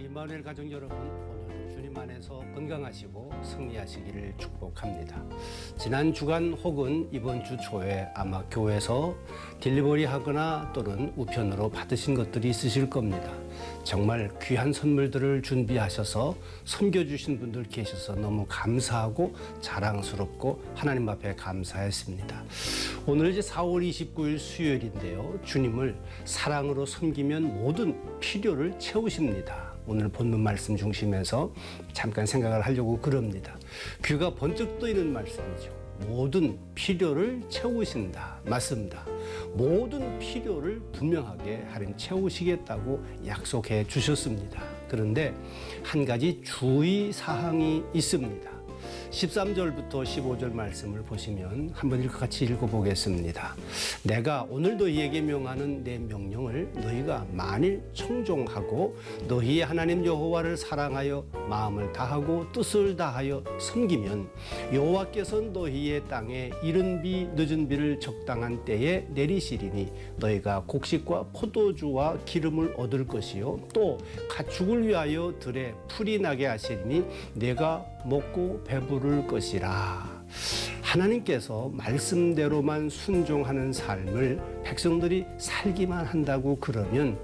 임마누엘 가족 여러분, 오늘도 주님 안에서 건강하시고 승리하시기를 축복합니다. 지난 주간 혹은 이번 주 초에 아마 교회에서 딜리버리 하거나 또는 우편으로 받으신 것들이 있으실 겁니다. 정말 귀한 선물들을 준비하셔서 섬겨주신 분들 계셔서 너무 감사하고 자랑스럽고 하나님 앞에 감사했습니다. 오늘 이제 4월 29일 수요일인데요. 주님을 사랑으로 섬기면 모든 필요를 채우십니다. 오늘 본문 말씀 중심에서 잠깐 생각을 하려고 그럽니다. 귀가 번쩍 뜨이는 말씀이죠. 모든 필요를 채우신다. 맞습니다. 모든 필요를 분명하게 하나님 채우시겠다고 약속해 주셨습니다. 그런데 한 가지 주의사항이 있습니다. 13절부터 15절 말씀을 보시면 한번 같이 읽어보겠습니다. 내가 오늘 너희에게 명하는 내 명령을 너희가 만일 청종하고 너희의 하나님 여호와를 사랑하여 마음을 다하고 뜻을 다하여 섬기면 여호와께서 너희의 땅에 이른 비 늦은 비를 적당한 때에 내리시리니 너희가 곡식과 포도주와 기름을 얻을 것이요 또 가축을 위하여 들에 풀이 나게 하시리니 내가 먹고 배부를 것이라. 하나님께서 말씀대로만 순종하는 삶을 백성들이 살기만 한다고 그러면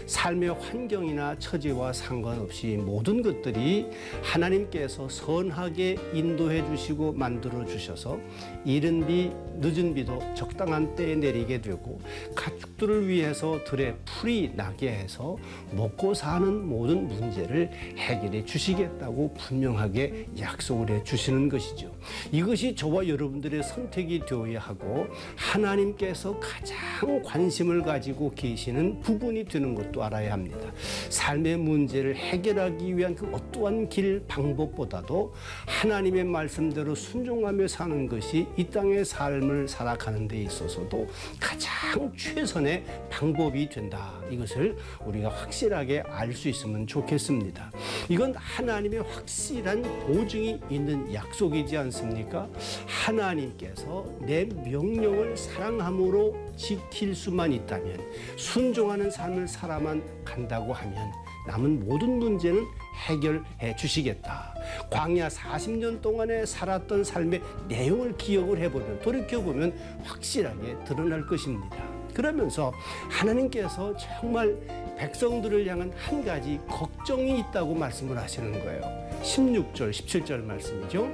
삶의 환경이나 처지와 상관없이 모든 것들이 하나님께서 선하게 인도해 주시고 만들어 주셔서 이른 비 늦은 비도 적당한 때에 내리게 되고 가축들을 위해서 들에 풀이 나게 해서 먹고 사는 모든 문제를 해결해 주시겠다고 분명하게 약속을 해 주시는 것이죠. 이것이 저와 여러분들의 선택이 되어야 하고 하나님께서 가장 관심을 가지고 계시는 부분이 되는 것도 알아야 합니다. 삶의 문제를 해결하기 위한 그 어떠한 길 방법보다도 하나님의 말씀대로 순종하며 사는 것이 이 땅의 삶을 살아가는 데 있어서도 가장 최선의 방법이 된다. 이것을 우리가 확실하게 알 수 있으면 좋겠습니다. 이건 하나님의 확실한 보증이 있는 약속이지 않습니까? 하나님께서 내 명령을 사랑함으로 지킬 수만 있다면, 순종하는 삶을 살아만 간다고 하면 남은 모든 문제는 해결해 주시겠다. 광야 40년 동안에 살았던 삶의 내용을 기억을 해보면, 돌이켜보면 확실하게 드러날 것입니다. 그러면서 하나님께서 정말 백성들을 향한 한 가지 걱정이 있다고 말씀을 하시는 거예요. 16절, 17절 말씀이죠.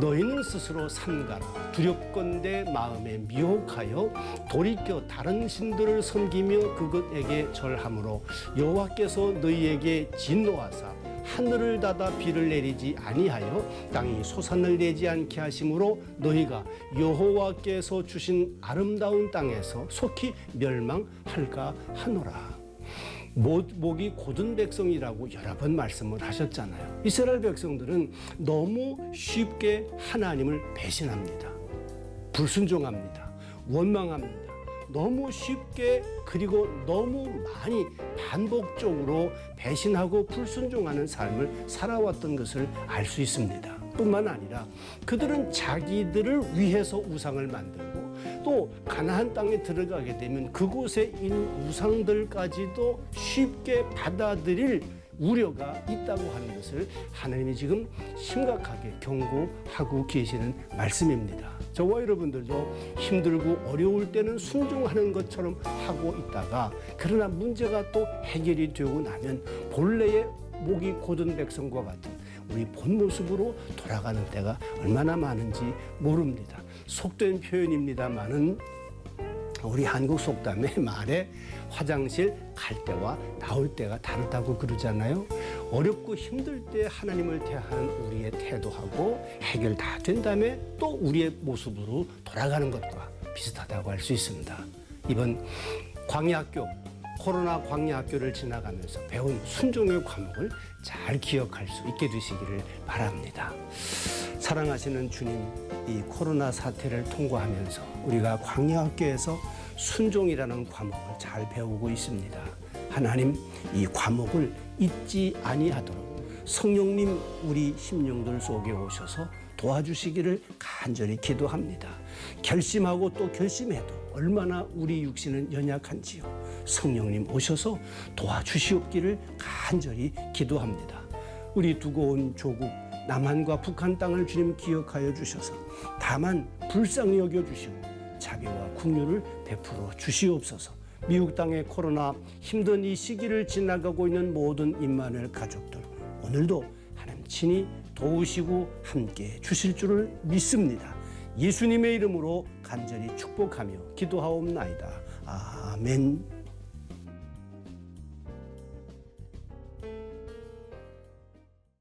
너희는 스스로 삼가라. 두렵건대 마음에 미혹하여 돌이켜 다른 신들을 섬기며 그것에게 절함으로 여호와께서 너희에게 진노하사 하늘을 닫아 비를 내리지 아니하여 땅이 소산을 내지 않게 하심으로 너희가 여호와께서 주신 아름다운 땅에서 속히 멸망할까 하노라. 목이 곧은 백성이라고 여러 번 말씀을 하셨잖아요. 이스라엘 백성들은 너무 쉽게 하나님을 배신합니다. 불순종합니다. 원망합니다. 너무 쉽게 그리고 너무 많이 반복적으로 배신하고 불순종하는 삶을 살아왔던 것을 알 수 있습니다. 뿐만 아니라 그들은 자기들을 위해서 우상을 만들고 또 가나안 땅에 들어가게 되면 그곳에 있는 우상들까지도 쉽게 받아들일 우려가 있다고 하는 것을 하나님이 지금 심각하게 경고하고 계시는 말씀입니다. 저와 여러분들도 힘들고 어려울 때는 순종하는 것처럼 하고 있다가 그러나 문제가 또 해결이 되고 나면 본래의 목이 곧은 백성과 같은 우리 본 모습으로 돌아가는 때가 얼마나 많은지 모릅니다. 속된 표현입니다만은 우리 한국 속담의 말에 화장실 갈 때와 나올 때가 다르다고 그러잖아요. 어렵고 힘들 때 하나님을 대하는 우리의 태도하고 해결 다 된 다음에 또 우리의 모습으로 돌아가는 것과 비슷하다고 할 수 있습니다. 이번 광야학교, 코로나 광야학교를 지나가면서 배운 순종의 과목을 잘 기억할 수 있게 되시기를 바랍니다. 사랑하시는 주님, 이 코로나 사태를 통과하면서 우리가 광야학교에서 순종이라는 과목을 잘 배우고 있습니다. 하나님, 이 과목을 잊지 아니하도록 성령님 우리 심령들 속에 오셔서 도와주시기를 간절히 기도합니다. 결심하고 또 결심해도 얼마나 우리 육신은 연약한지요. 성령님 오셔서 도와주시옵기를 간절히 기도합니다. 우리 두고 온 조국 남한과 북한 땅을 주님 기억하여 주셔서 다만 불쌍히 여겨주시고 자비와 긍휼을 베풀어 주시옵소서. 미국 땅의 코로나 힘든 이 시기를 지나가고 있는 모든 임마누엘 가족들 오늘도 하나님 친히 도우시고 함께 주실 줄을 믿습니다. 예수님의 이름으로 간절히 축복하며 기도하옵나이다. 아멘.